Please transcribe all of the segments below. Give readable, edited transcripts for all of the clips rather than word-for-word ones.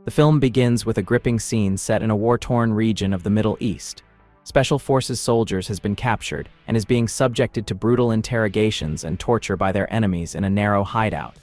The film begins with a gripping scene set in a war-torn region of the Middle East. Special Forces soldiers has been captured and is being subjected to brutal interrogations and torture by their enemies in a narrow hideout.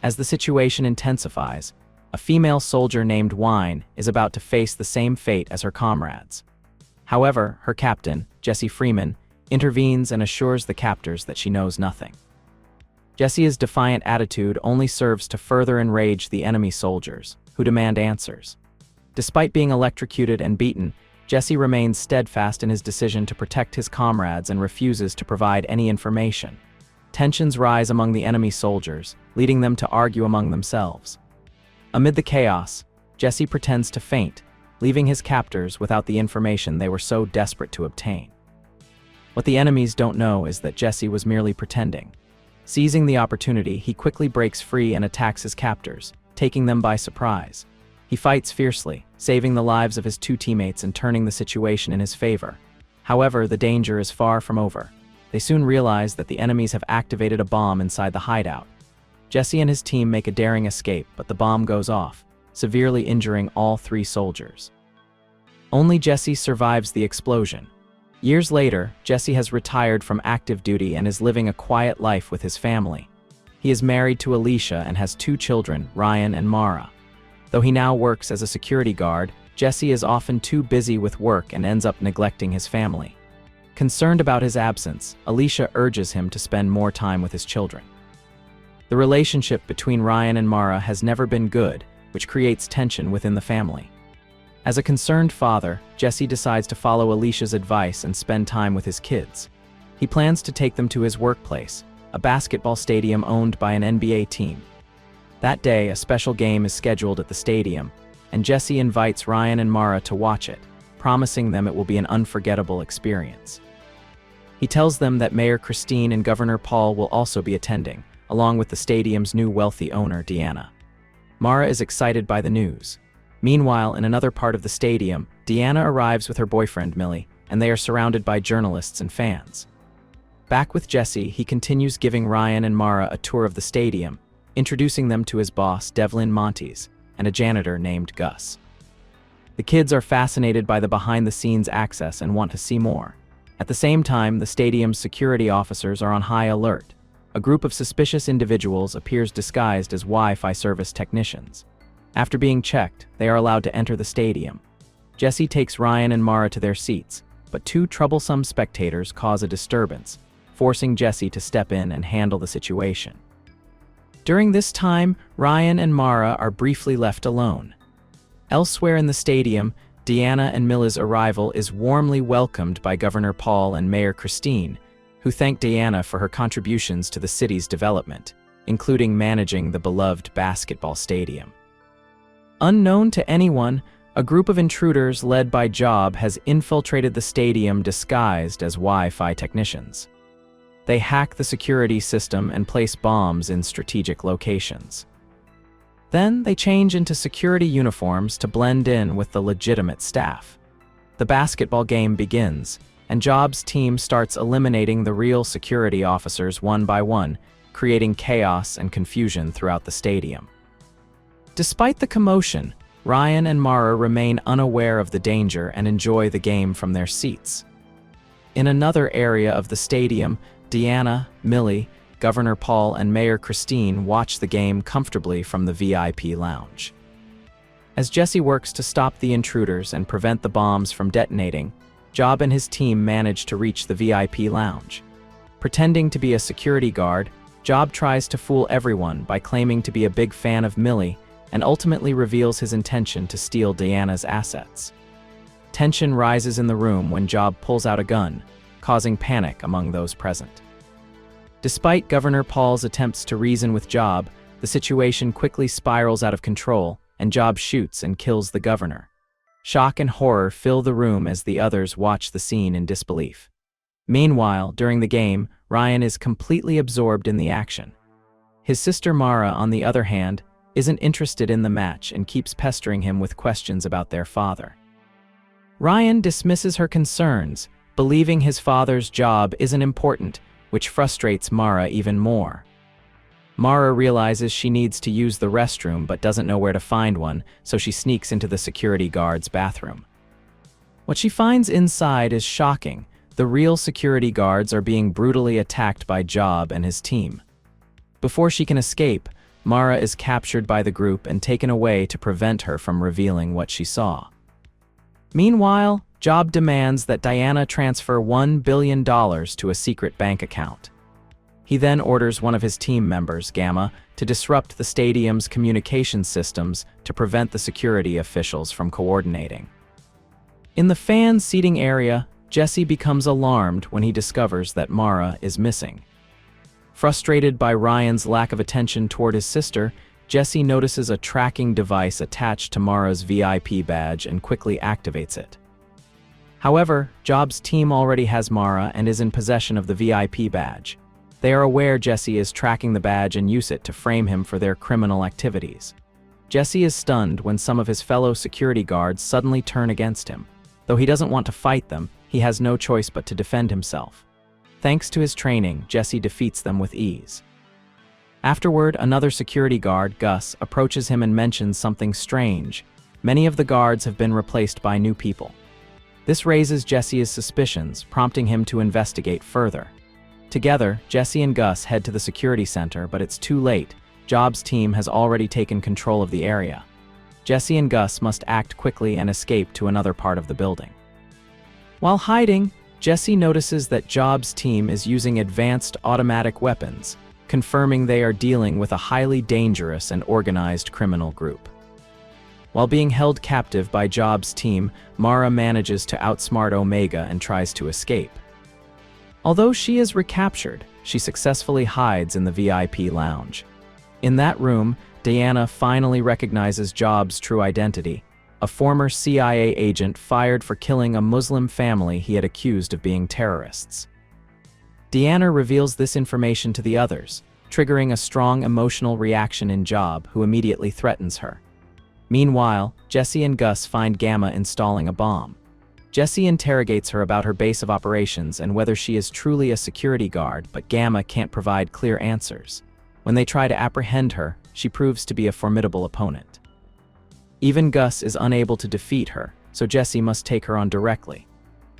As the situation intensifies, a female soldier named Wine is about to face the same fate as her comrades. However, her captain, Jesse Freeman, intervenes and assures the captors that she knows nothing. Jesse's defiant attitude only serves to further enrage the enemy soldiers, who demand answers. Despite being electrocuted and beaten, Jesse remains steadfast in his decision to protect his comrades and refuses to provide any information. Tensions rise among the enemy soldiers, leading them to argue among themselves. Amid the chaos, Jesse pretends to faint, leaving his captors without the information they were so desperate to obtain. What the enemies don't know is that Jesse was merely pretending. Seizing the opportunity, he quickly breaks free and attacks his captors, taking them by surprise. He fights fiercely, saving the lives of his two teammates and turning the situation in his favor. However, the danger is far from over. They soon realize that the enemies have activated a bomb inside the hideout. Jesse and his team make a daring escape, but the bomb goes off, severely injuring all three soldiers. Only Jesse survives the explosion. Years later, Jesse has retired from active duty and is living a quiet life with his family. He is married to Alicia and has two children, Ryan and Mara. Though he now works as a security guard, Jesse is often too busy with work and ends up neglecting his family. Concerned about his absence, Alicia urges him to spend more time with his children. The relationship between Ryan and Mara has never been good, which creates tension within the family. As a concerned father, Jesse decides to follow Alicia's advice and spend time with his kids. He plans to take them to his workplace, a basketball stadium owned by an NBA team. That day, a special game is scheduled at the stadium, and Jesse invites Ryan and Mara to watch it, promising them it will be an unforgettable experience. He tells them that Mayor Christine and Governor Paul will also be attending, along with the stadium's new wealthy owner, Deanna. Mara is excited by the news. Meanwhile, in another part of the stadium, Deanna arrives with her boyfriend, Millie, and they are surrounded by journalists and fans. Back with Jesse, he continues giving Ryan and Mara a tour of the stadium, introducing them to his boss, Devlin Montes, and a janitor named Gus. The kids are fascinated by the behind-the-scenes access and want to see more. At the same time, the stadium's security officers are on high alert. A group of suspicious individuals appears disguised as Wi-Fi service technicians. After being checked, they are allowed to enter the stadium. Jesse takes Ryan and Mara to their seats, but two troublesome spectators cause a disturbance, forcing Jesse to step in and handle the situation. During this time, Ryan and Mara are briefly left alone. Elsewhere in the stadium, Deanna and Millie's arrival is warmly welcomed by Governor Paul and Mayor Christine, who thank Deanna for her contributions to the city's development, including managing the beloved basketball stadium. Unknown to anyone, a group of intruders led by Job has infiltrated the stadium disguised as Wi-Fi technicians. They hack the security system and place bombs in strategic locations. Then they change into security uniforms to blend in with the legitimate staff. The basketball game begins, and Job's team starts eliminating the real security officers one by one, creating chaos and confusion throughout the stadium. Despite the commotion, Ryan and Mara remain unaware of the danger and enjoy the game from their seats. In another area of the stadium, Deanna, Millie, Governor Paul, and Mayor Christine watch the game comfortably from the VIP lounge. As Jesse works to stop the intruders and prevent the bombs from detonating, Job and his team manage to reach the VIP lounge. Pretending to be a security guard, Job tries to fool everyone by claiming to be a big fan of Millie and ultimately reveals his intention to steal Deanna's assets. Tension rises in the room when Job pulls out a gun, causing panic among those present. Despite Governor Paul's attempts to reason with Job, the situation quickly spirals out of control, and Job shoots and kills the governor. Shock and horror fill the room as the others watch the scene in disbelief. Meanwhile, during the game, Ryan is completely absorbed in the action. His sister Mara, on the other hand, isn't interested in the match and keeps pestering him with questions about their father. Ryan dismisses her concerns, believing his father's job isn't important, which frustrates Mara even more. Mara realizes she needs to use the restroom but doesn't know where to find one, so she sneaks into the security guard's bathroom. What she finds inside is shocking. The real security guards are being brutally attacked by Job and his team. Before she can escape, Mara is captured by the group and taken away to prevent her from revealing what she saw. Meanwhile, Job demands that Diana transfer $1 billion to a secret bank account. He then orders one of his team members, Gamma, to disrupt the stadium's communication systems to prevent the security officials from coordinating. In the fan seating area, Jesse becomes alarmed when he discovers that Mara is missing. Frustrated by Ryan's lack of attention toward his sister, Jesse notices a tracking device attached to Mara's VIP badge and quickly activates it. However, Job's team already has Mara and is in possession of the VIP badge. They are aware Jesse is tracking the badge and use it to frame him for their criminal activities. Jesse is stunned when some of his fellow security guards suddenly turn against him. Though he doesn't want to fight them, he has no choice but to defend himself. Thanks to his training, Jesse defeats them with ease. Afterward, another security guard, Gus, approaches him and mentions something strange. Many of the guards have been replaced by new people. This raises Jesse's suspicions, prompting him to investigate further. Together, Jesse and Gus head to the security center, but it's too late. Job's team has already taken control of the area. Jesse and Gus must act quickly and escape to another part of the building. While hiding, Jesse notices that Job's team is using advanced automatic weapons, confirming they are dealing with a highly dangerous and organized criminal group. While being held captive by Job's team, Mara manages to outsmart Omega and tries to escape. Although she is recaptured, she successfully hides in the VIP lounge. In that room, Diana finally recognizes Job's true identity, a former CIA agent fired for killing a Muslim family he had accused of being terrorists. Diana reveals this information to the others, triggering a strong emotional reaction in Job, who immediately threatens her. Meanwhile, Jesse and Gus find Gamma installing a bomb. Jesse interrogates her about her base of operations and whether she is truly a security guard, but Gamma can't provide clear answers. When they try to apprehend her, she proves to be a formidable opponent. Even Gus is unable to defeat her, so Jesse must take her on directly.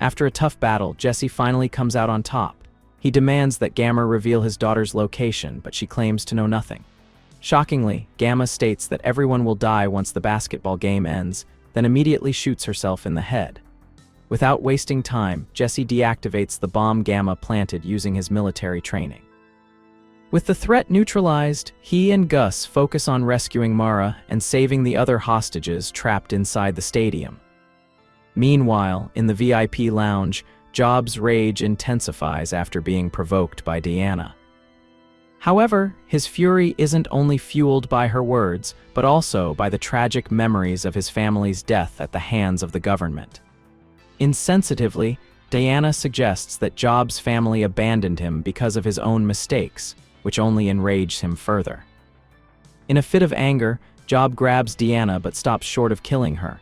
After a tough battle, Jesse finally comes out on top. He demands that Gamma reveal his daughter's location, but she claims to know nothing. Shockingly, Gamma states that everyone will die once the basketball game ends, then immediately shoots herself in the head. Without wasting time, Jesse deactivates the bomb Gamma planted using his military training. With the threat neutralized, he and Gus focus on rescuing Mara and saving the other hostages trapped inside the stadium. Meanwhile, in the VIP lounge, Job's rage intensifies after being provoked by Diana. However, his fury isn't only fueled by her words, but also by the tragic memories of his family's death at the hands of the government. Insensitively, Diana suggests that Job's family abandoned him because of his own mistakes, which only enraged him further. In a fit of anger, Job grabs Diana but stops short of killing her.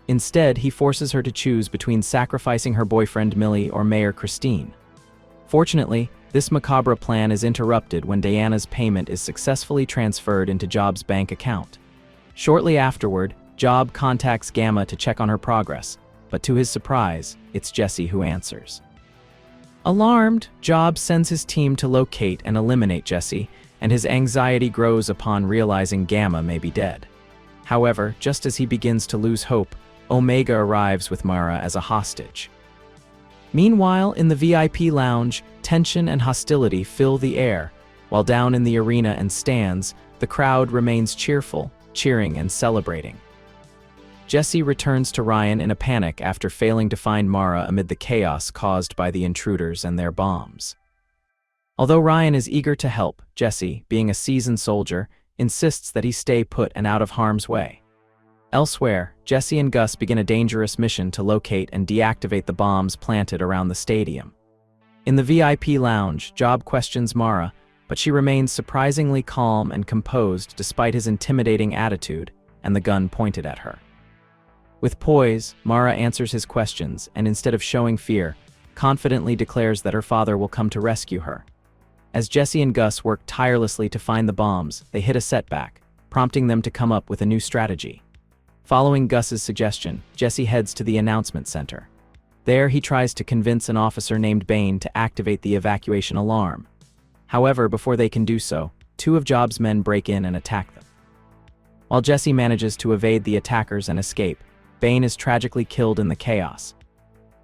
Instead, he forces her to choose between sacrificing her boyfriend Millie or Mayor Christine. Fortunately, this macabre plan is interrupted when Diana's payment is successfully transferred into Job's bank account. Shortly afterward, Job contacts Gamma to check on her progress, but to his surprise, it's Jesse who answers. Alarmed, Job sends his team to locate and eliminate Jesse, and his anxiety grows upon realizing Gamma may be dead. However, just as he begins to lose hope, Omega arrives with Mara as a hostage. Meanwhile, in the VIP lounge, tension and hostility fill the air, while down in the arena and stands, the crowd remains cheerful, cheering and celebrating. Jesse returns to Ryan in a panic after failing to find Mara amid the chaos caused by the intruders and their bombs. Although Ryan is eager to help, Jesse, being a seasoned soldier, insists that he stay put and out of harm's way. Elsewhere, Jesse and Gus begin a dangerous mission to locate and deactivate the bombs planted around the stadium. In the VIP lounge, Job questions Mara, but she remains surprisingly calm and composed despite his intimidating attitude and the gun pointed at her. With poise, Mara answers his questions and instead of showing fear, confidently declares that her father will come to rescue her. As Jesse and Gus work tirelessly to find the bombs, they hit a setback, prompting them to come up with a new strategy. Following Gus's suggestion, Jesse heads to the announcement center. There, he tries to convince an officer named Bain to activate the evacuation alarm. However, before they can do so, two of Job's men break in and attack them. While Jesse manages to evade the attackers and escape, Bain is tragically killed in the chaos.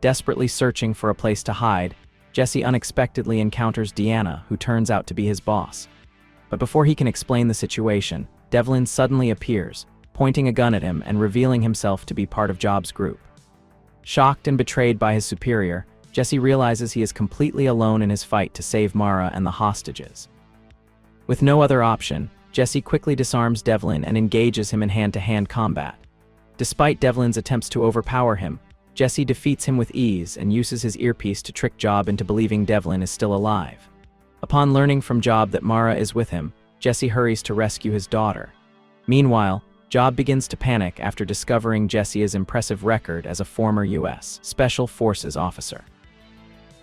Desperately searching for a place to hide, Jesse unexpectedly encounters Deanna, who turns out to be his boss. But before he can explain the situation, Devlin suddenly appears, pointing a gun at him and revealing himself to be part of Job's group. Shocked and betrayed by his superior, Jesse realizes he is completely alone in his fight to save Mara and the hostages. With no other option, Jesse quickly disarms Devlin and engages him in hand-to-hand combat. Despite Devlin's attempts to overpower him, Jesse defeats him with ease and uses his earpiece to trick Job into believing Devlin is still alive. Upon learning from Job that Mara is with him, Jesse hurries to rescue his daughter. Meanwhile, Job begins to panic after discovering Jesse's impressive record as a former U.S. Special Forces officer.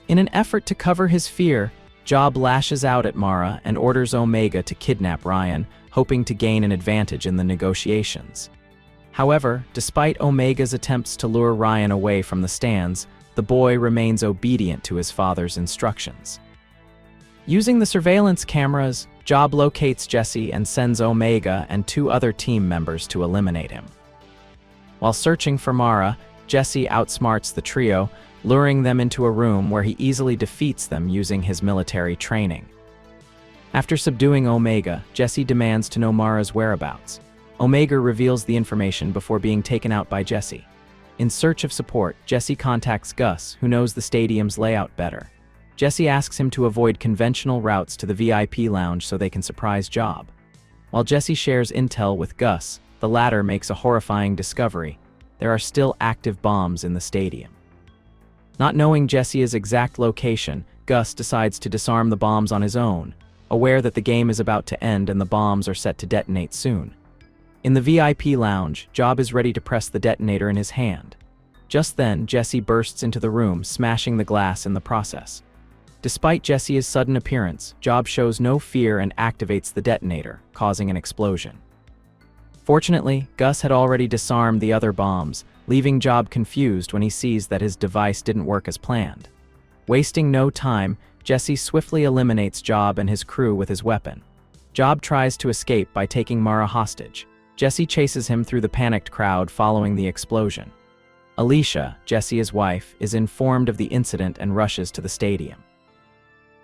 In an effort to cover his fear, Job lashes out at Mara and orders Omega to kidnap Ryan, hoping to gain an advantage in the negotiations. However, despite Omega's attempts to lure Ryan away from the stands, the boy remains obedient to his father's instructions. Using the surveillance cameras, Job locates Jesse and sends Omega and two other team members to eliminate him. While searching for Mara, Jesse outsmarts the trio, luring them into a room where he easily defeats them using his military training. After subduing Omega, Jesse demands to know Mara's whereabouts. Omega reveals the information before being taken out by Jesse. In search of support, Jesse contacts Gus, who knows the stadium's layout better. Jesse asks him to avoid conventional routes to the VIP lounge so they can surprise Job. While Jesse shares intel with Gus, the latter makes a horrifying discovery: there are still active bombs in the stadium. Not knowing Jesse's exact location, Gus decides to disarm the bombs on his own, aware that the game is about to end and the bombs are set to detonate soon. In the VIP lounge, Job is ready to press the detonator in his hand. Just then, Jesse bursts into the room, smashing the glass in the process. Despite Jesse's sudden appearance, Job shows no fear and activates the detonator, causing an explosion. Fortunately, Gus had already disarmed the other bombs, leaving Job confused when he sees that his device didn't work as planned. Wasting no time, Jesse swiftly eliminates Job and his crew with his weapon. Job tries to escape by taking Mara hostage. Jesse chases him through the panicked crowd following the explosion. Alicia, Jesse's wife, is informed of the incident and rushes to the stadium.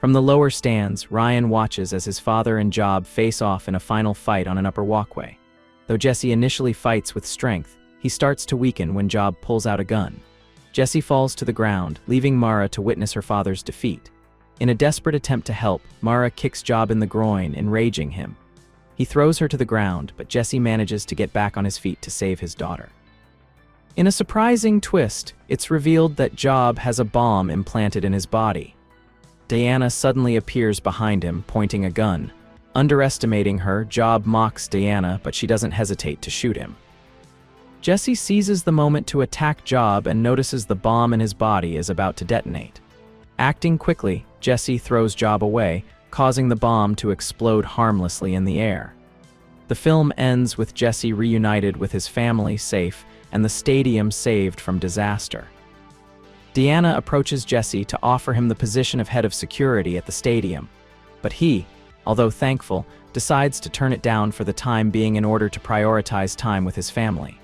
From the lower stands, Ryan watches as his father and Job face off in a final fight on an upper walkway. Though Jesse initially fights with strength, he starts to weaken when Job pulls out a gun. Jesse falls to the ground, leaving Mara to witness her father's defeat. In a desperate attempt to help, Mara kicks Job in the groin, enraging him. He throws her to the ground, but Jesse manages to get back on his feet to save his daughter. In a surprising twist, it's revealed that Job has a bomb implanted in his body. Deanna suddenly appears behind him, pointing a gun. Underestimating her, Job mocks Deanna, but she doesn't hesitate to shoot him. Jesse seizes the moment to attack Job and notices the bomb in his body is about to detonate. Acting quickly, Jesse throws Job away, causing the bomb to explode harmlessly in the air. The film ends with Jesse reunited with his family safe and the stadium saved from disaster. Deanna approaches Jesse to offer him the position of head of security at the stadium, but he, although thankful, decides to turn it down for the time being in order to prioritize time with his family.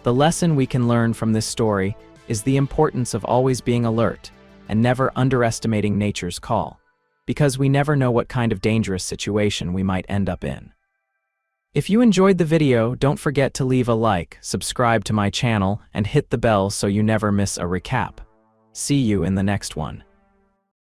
The lesson we can learn from this story is the importance of always being alert and never underestimating nature's call, because we never know what kind of dangerous situation we might end up in. If you enjoyed the video, don't forget to leave a like, subscribe to my channel, and hit the bell so you never miss a recap. See you in the next one.